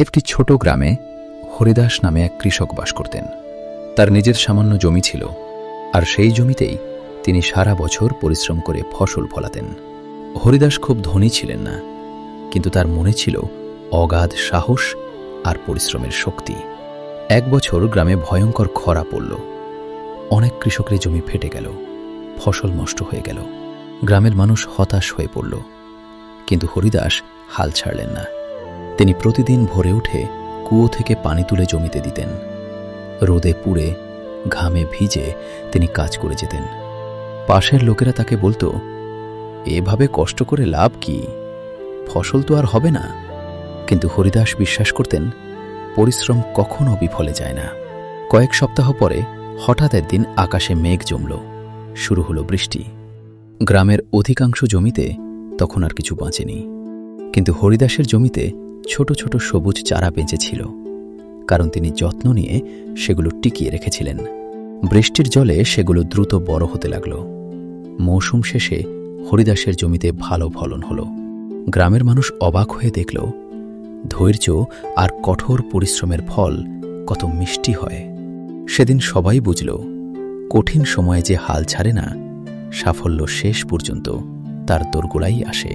একটি ছোট গ্রামে হরিদাস নামে এক কৃষক বাস করতেন। তার নিজের সামান্য জমি ছিল, আর সেই জমিতেই তিনি সারা বছর পরিশ্রম করে ফসল ফলাতেন। হরিদাস খুব ধনী ছিলেন না, কিন্তু তার মনে ছিল অগাধ সাহস আর পরিশ্রমের শক্তি। এক বছর গ্রামে ভয়ঙ্কর খরা পড়ল। অনেক কৃষকের জমি ফেটে গেল, ফসল নষ্ট হয়ে গেল। গ্রামের মানুষ হতাশ হয়ে পড়ল, কিন্তু হরিদাস হাল ছাড়লেন না। তিনি প্রতিদিন ভোরে উঠে কুয়ো থেকে পানি তুলে জমিতে দিতেন। রোদে পুড়ে ঘামে ভিজে তিনি কাজ করে যেতেন। পাশের লোকেরা তাকে বলতো, এভাবে কষ্ট করে লাভ কি, ফসল তো আর হবে না। কিন্তু হরিদাস বিশ্বাস করতেন, পরিশ্রম কখনো বিফলে যায় না। কয়েক সপ্তাহ পরে হঠাৎ একদিন আকাশে মেঘ জমল, শুরু হলো বৃষ্টি। গ্রামের অধিকাংশ জমিতে তখন আর কিছু বাঁচেনি, কিন্তু হরিদাসের জমিতে ছোট ছোট সবুজ চারা বেঁচেছিল, কারণ তিনি যত্ন নিয়ে সেগুলো টিকিয়ে রেখেছিলেন। বৃষ্টির জলে সেগুলো দ্রুত বড় হতে লাগল। মৌসুম শেষে হরিদাসের জমিতে ভালো ফলন হল। গ্রামের মানুষ অবাক হয়ে দেখল, ধৈর্য আর কঠোর পরিশ্রমের ফল কত মিষ্টি হয়। সেদিন সবাই বুঝল, কঠিন সময়ে যে হাল ছাড়ে না, সাফল্য শেষ পর্যন্ত তার দোরগোড়ায় আসে।